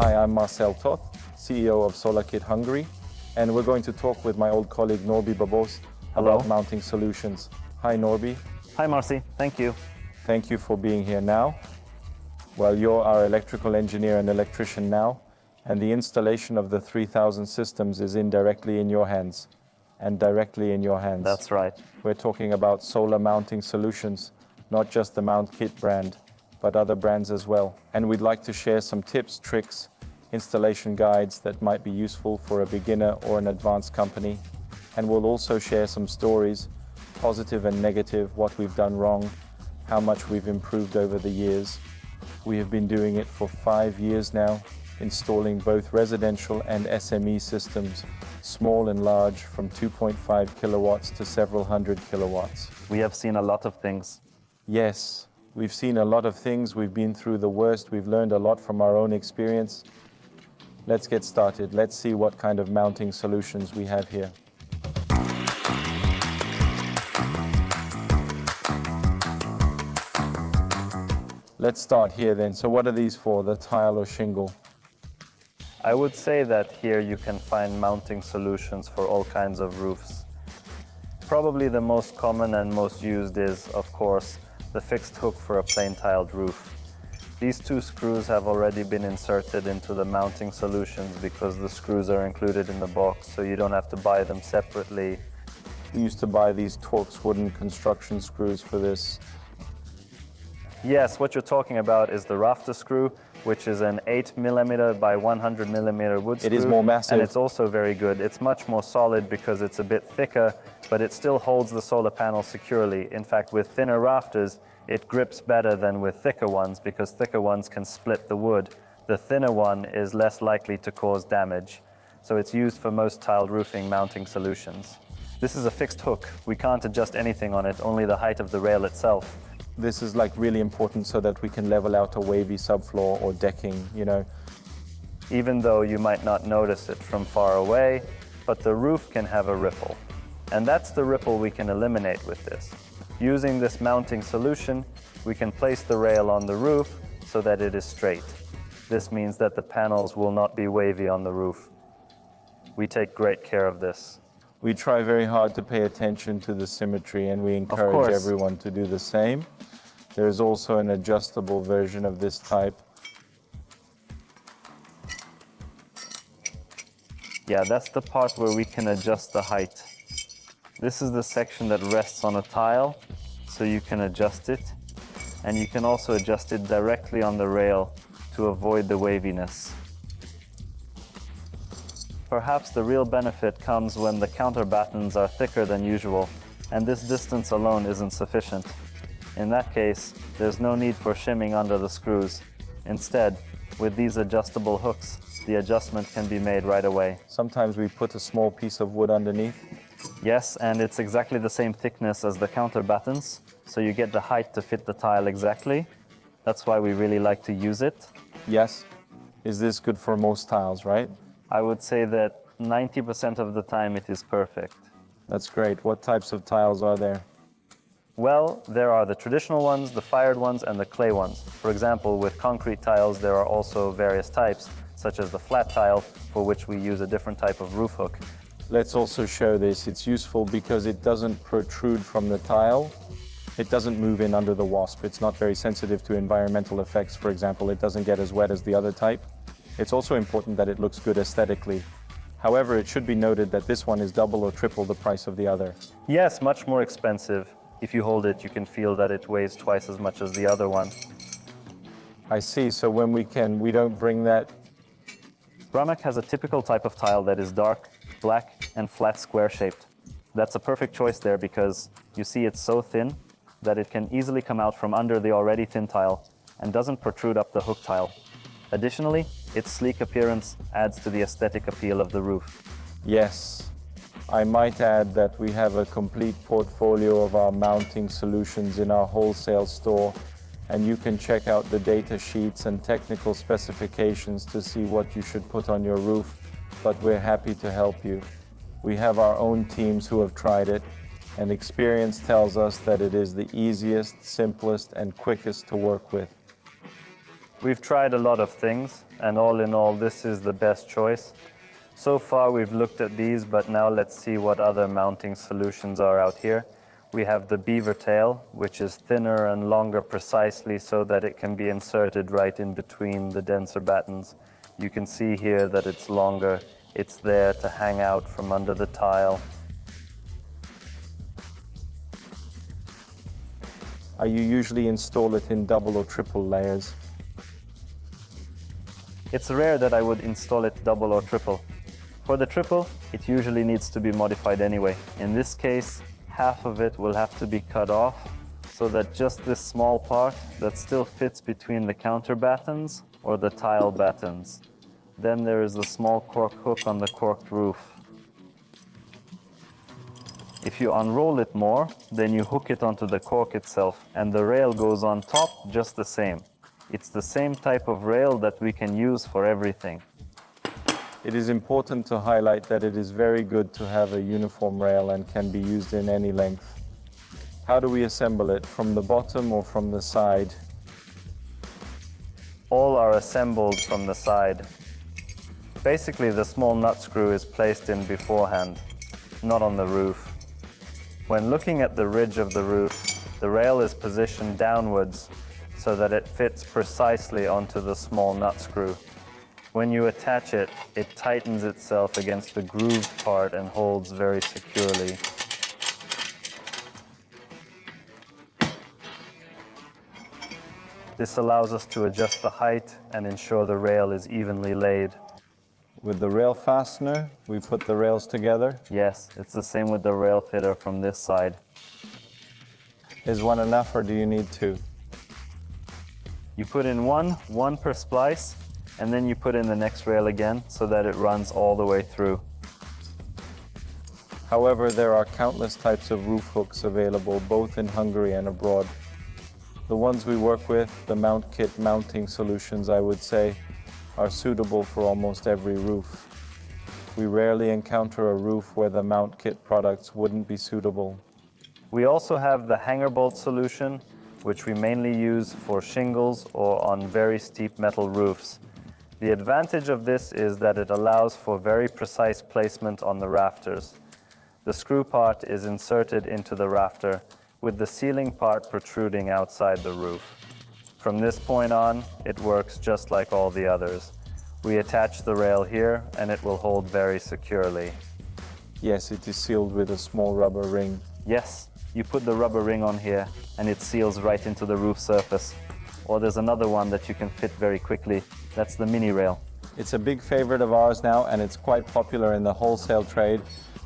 Hi, I'm Marcel Toth, CEO of SolaKit Hungary, and we're going to talk with my old colleague Norbi Babos about mounting solutions. Hi Norbi. Hi Marcy, thank you. Thank you for being here now. Well, you're our electrical engineer and electrician now, and the installation of the 3000 systems is indirectly in your hands, and directly in your hands. That's right. We're talking about solar mounting solutions, not just the Mount Kit brand, but other brands as well. And we'd like to share some tips, tricks, installation guides that might be useful for a beginner or an advanced company. And we'll also share some stories, positive and negative, what we've done wrong, how much we've improved over the years. We have been doing it for 5 years now, installing both residential and SME systems, small and large, from 2.5 kilowatts to several hundred kilowatts. We have seen a lot of things. Yes, we've seen a lot of things. We've been through the worst. We've learned a lot from our own experience. Let's get started. Let's see what kind of mounting solutions we have here. Let's start here then. So what are these for, the tile or shingle? I would say that here you can find mounting solutions for all kinds of roofs. Probably the most common and most used is, of course, the fixed hook for a plain tiled roof. These two screws have already been inserted into the mounting solutions because the screws are included in the box, so you don't have to buy them separately. We used to buy these Torx wooden construction screws for this. Yes, what you're talking about is the rafter screw, which is an 8mm by 100mm wood screw. It is more massive. And it's also very good. It's much more solid because it's a bit thicker, but it still holds the solar panel securely. In fact, with thinner rafters, it grips better than with thicker ones because thicker ones can split the wood. The thinner one is less likely to cause damage. So it's used for most tiled roofing mounting solutions. This is a fixed hook. We can't adjust anything on it, only the height of the rail itself. This is like really important so that we can level out a wavy subfloor or decking, you know. Even though you might not notice it from far away, but the roof can have a ripple. And that's the ripple we can eliminate with this. Using this mounting solution, we can place the rail on the roof so that it is straight. This means that the panels will not be wavy on the roof. We take great care of this. We try very hard to pay attention to the symmetry, and we encourage everyone to do the same. There is also an adjustable version of this type. Yeah, that's the part where we can adjust the height. This is the section that rests on a tile, so you can adjust it. And you can also adjust it directly on the rail to avoid the waviness. Perhaps the real benefit comes when the counter battens are thicker than usual, and this distance alone isn't sufficient. In that case, there's no need for shimming under the screws. Instead, with these adjustable hooks, the adjustment can be made right away. Sometimes we put a small piece of wood underneath. Yes, and it's exactly the same thickness as the counter battens, so you get the height to fit the tile exactly. That's why we really like to use it. Yes. Is this good for most tiles, right? I would say that 90% of the time it is perfect. That's great. What types of tiles are there? Well, there are the traditional ones, the fired ones, and the clay ones. For example, with concrete tiles, there are also various types, such as the flat tile, for which we use a different type of roof hook. Let's also show this. It's useful because it doesn't protrude from the tile. It doesn't move in under the wasp. It's not very sensitive to environmental effects. For example, it doesn't get as wet as the other type. It's also important that it looks good aesthetically. However, it should be noted that this one is double or triple the price of the other. Yes, much more expensive. If you hold it, you can feel that it weighs twice as much as the other one. I see. So when we don't bring that. Ramek has a typical type of tile that is dark, black, and flat square shaped. That's a perfect choice there because you see it's so thin that it can easily come out from under the already thin tile and doesn't protrude up the hook tile. Additionally, its sleek appearance adds to the aesthetic appeal of the roof. Yes. I might add that we have a complete portfolio of our mounting solutions in our wholesale store, and you can check out the data sheets and technical specifications to see what you should put on your roof, but we're happy to help you. We have our own teams who have tried it, and experience tells us that it is the easiest, simplest, and quickest to work with. We've tried a lot of things, and all in all, this is the best choice. So far, we've looked at these, but now let's see what other mounting solutions are out here. We have the Beaver tail, which is thinner and longer precisely so that it can be inserted right in between the denser battens. You can see here that it's longer. It's there to hang out from under the tile. I usually install it in double or triple layers. It's rare that I would install it double or triple. For the triple, it usually needs to be modified anyway. In this case, half of it will have to be cut off so that just this small part that still fits between the counter battens or the tile battens. Then there is a small cork hook on the corked roof. If you unroll it more, then you hook it onto the cork itself, and the rail goes on top just the same. It's the same type of rail that we can use for everything. It is important to highlight that it is very good to have a uniform rail and can be used in any length. How do we assemble it? From the bottom or from the side? All are assembled from the side. Basically, the small nut screw is placed in beforehand, not on the roof. When looking at the ridge of the roof, the rail is positioned downwards so that it fits precisely onto the small nut screw. When you attach it, it tightens itself against the grooved part and holds very securely. This allows us to adjust the height and ensure the rail is evenly laid. With the rail fastener, we put the rails together. Yes, it's the same with the rail fitter from this side. Is one enough or do you need two? You put in one per splice, and then you put in the next rail again so that it runs all the way through. However, there are countless types of roof hooks available both in Hungary and abroad. The ones we work with, the mount kit mounting solutions, I would say, are suitable for almost every roof. We rarely encounter a roof where the mount kit products wouldn't be suitable. We also have the hanger bolt solution, which we mainly use for shingles or on very steep metal roofs. The advantage of this is that it allows for very precise placement on the rafters. The screw part is inserted into the rafter, with the ceiling part protruding outside the roof. From this point on, it works just like all the others. We attach the rail here, and it will hold very securely. Yes, it is sealed with a small rubber ring. Yes, you put the rubber ring on here, and it seals right into the roof surface. Or there's another one that you can fit very quickly. That's the mini rail. It's a big favorite of ours now, and it's quite popular in the wholesale trade.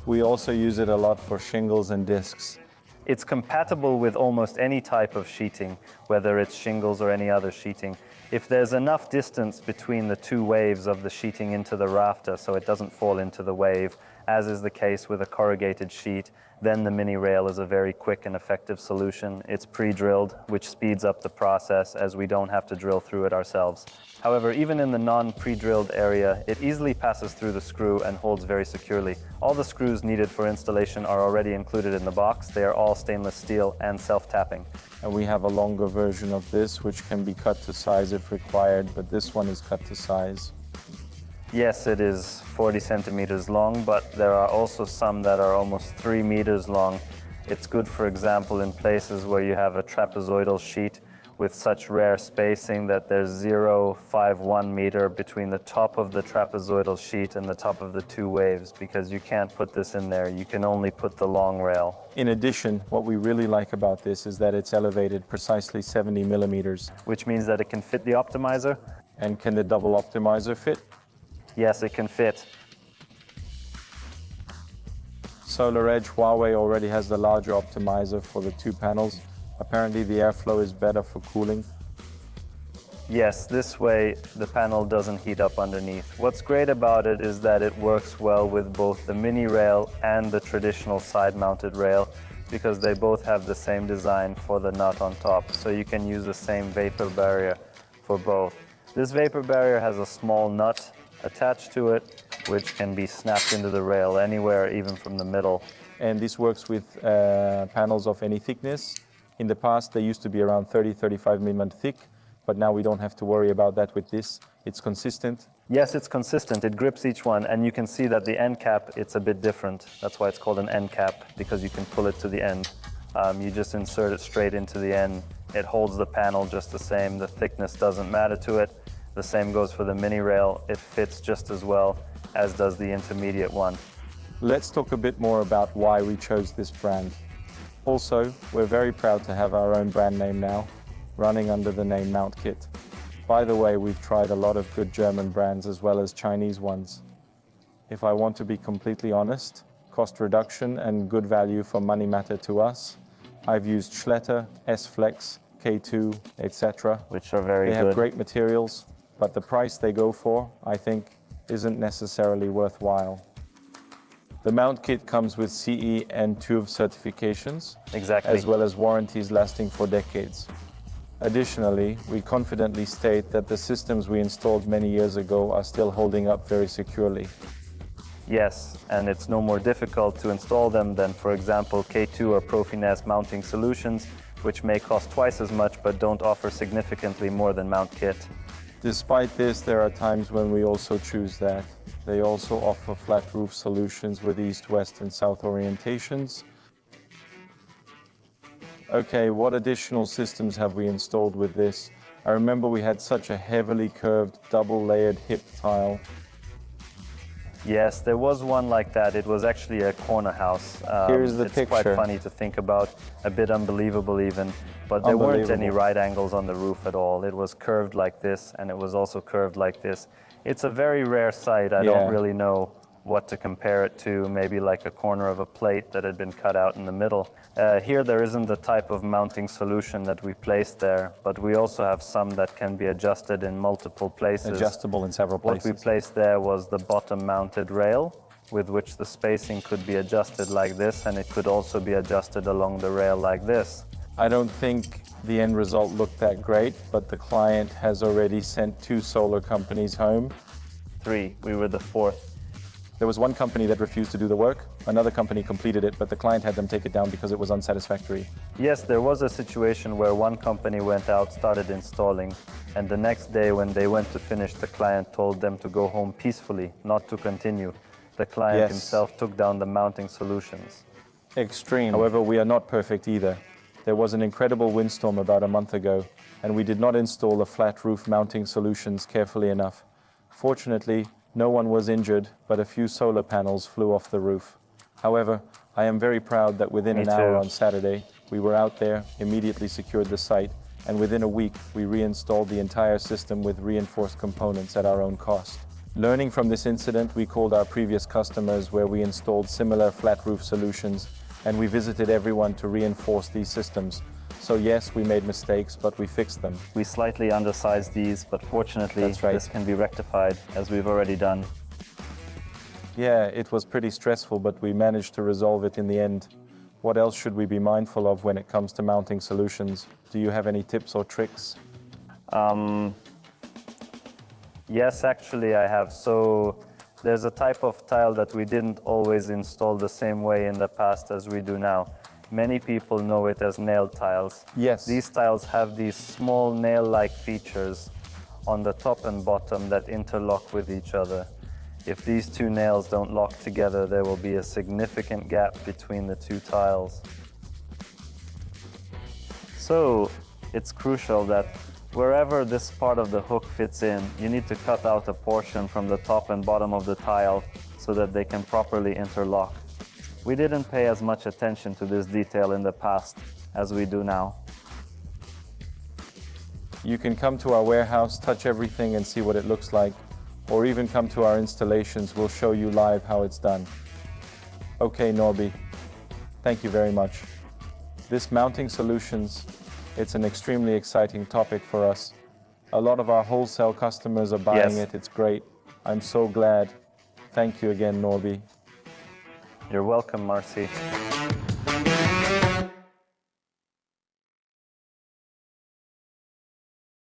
We also use it a lot for shingles and discs. It's compatible with almost any type of sheeting, whether it's shingles or any other sheeting. If there's enough distance between the two waves of the sheeting into the rafter so it doesn't fall into the wave, as is the case with a corrugated sheet, then the mini rail is a very quick and effective solution. It's pre-drilled, which speeds up the process as we don't have to drill through it ourselves. However, even in the non-pre-drilled area, it easily passes through the screw and holds very securely. All the screws needed for installation are already included in the box. They are all stainless steel and self-tapping. And we have a longer version of this, which can be cut to size if required, but this one is cut to size. Yes, it is 40 centimeters long, but there are also some that are almost 3 meters long. It's good, for example, in places where you have a trapezoidal sheet with such rare spacing that there's 0.51 meter between the top of the trapezoidal sheet and the top of the two waves, because you can't put this in there. You can only put the long rail. In addition, what we really like about this is that it's elevated precisely 70 millimeters. Which means that it can fit the optimizer. And can the double optimizer fit? Yes, it can fit. SolaX Huawei already has the larger optimizer for the two panels. Apparently the airflow is better for cooling. Yes, this way the panel doesn't heat up underneath. What's great about it is that it works well with both the mini rail and the traditional side-mounted rail, because they both have the same design for the nut on top, so you can use the same vapor barrier for both. This vapor barrier has a small nut attached to it, which can be snapped into the rail anywhere, even from the middle. And this works with panels of any thickness. In the past, they used to be around 30-35 mm thick. but now we don't have to worry about that with this. It's consistent. Yes, it's consistent. It grips each one, and you can see that the end cap, it's a bit different. That's why it's called an end cap, because you can pull it to the end. You just insert it straight into the end. It holds the panel just the same. The thickness doesn't matter to it. The same goes for the mini rail. It fits just as well as does the intermediate one. Let's talk a bit more about why we chose this brand. Also, we're very proud to have our own brand name now, running under the name MountKit. By the way, we've tried a lot of good German brands as well as Chinese ones. If I want to be completely honest, cost reduction and good value for money matter to us. I've used Schletter, S-Flex, K2, etc. Which are very good. They have great materials, but the price they go for, I think, isn't necessarily worthwhile. The mount kit comes with CE and TÜV certifications, Exactly. as well as warranties lasting for decades. Additionally, we confidently state that the systems we installed many years ago are still holding up very securely. Yes, and it's no more difficult to install them than, for example, K2 or Profinas mounting solutions, which may cost twice as much but don't offer significantly more than MountKit. Despite this, there are times when we also choose that. They also offer flat roof solutions with east, west, and south orientations. Okay, what additional systems have we installed with this? I remember we had such a heavily curved, double-layered hip tile. Yes, there was one like that. It was actually a corner house. Here's the it's picture. Quite funny to think about, a bit unbelievable even, but there weren't any right angles on the roof at all. It was curved like this, and it was also curved like this. It's a very rare sight. I don't really know what to compare it to, maybe like a corner of a plate that had been cut out in the middle. Here there isn't the type of mounting solution that we placed there, but we also have some that can be adjusted in multiple places. Adjustable in several places. What we placed there was the bottom mounted rail, with which the spacing could be adjusted like this, and it could also be adjusted along the rail like this. I don't think the end result looked that great, but the client has already sent 2 solar companies home. 3, we were the 4th. There was one company that refused to do the work. Another company completed it, but the client had them take it down because it was unsatisfactory. Yes, there was a situation where one company went out, started installing, and the next day when they went to finish, the client told them to go home peacefully, not to continue. The client himself took down the mounting solutions. Extreme. However, we are not perfect either. There was an incredible windstorm about a month ago, and we did not install the flat roof mounting solutions carefully enough. Fortunately, no one was injured, but a few solar panels flew off the roof. However, I am very proud that within an hour on Saturday, we were out there, immediately secured the site, and within a week, we reinstalled the entire system with reinforced components at our own cost. Learning from this incident, we called our previous customers where we installed similar flat roof solutions, and we visited everyone to reinforce these systems. So yes, we made mistakes, but we fixed them. We slightly undersized these, but fortunately, this can be rectified, as we've already done. Yeah, it was pretty stressful, but we managed to resolve it in the end. What else should we be mindful of when it comes to mounting solutions? Do you have any tips or tricks? Yes, actually I have. So there's a type of tile that we didn't always install the same way in the past as we do now. Many people know it as nail tiles. Yes. These tiles have these small nail-like features on the top and bottom that interlock with each other. If these 2 nails don't lock together, there will be a significant gap between the 2 tiles. So it's crucial that wherever this part of the hook fits in, you need to cut out a portion from the top and bottom of the tile so that they can properly interlock. We didn't pay as much attention to this detail in the past as we do now. You can come to our warehouse, touch everything and see what it looks like, or even come to our installations. We'll show you live how it's done. Okay, Norby, thank you very much. This mounting solutions, it's an extremely exciting topic for us. A lot of our wholesale customers are buying it. It's great. I'm so glad. Thank you again, Norby. You're welcome, Marcy.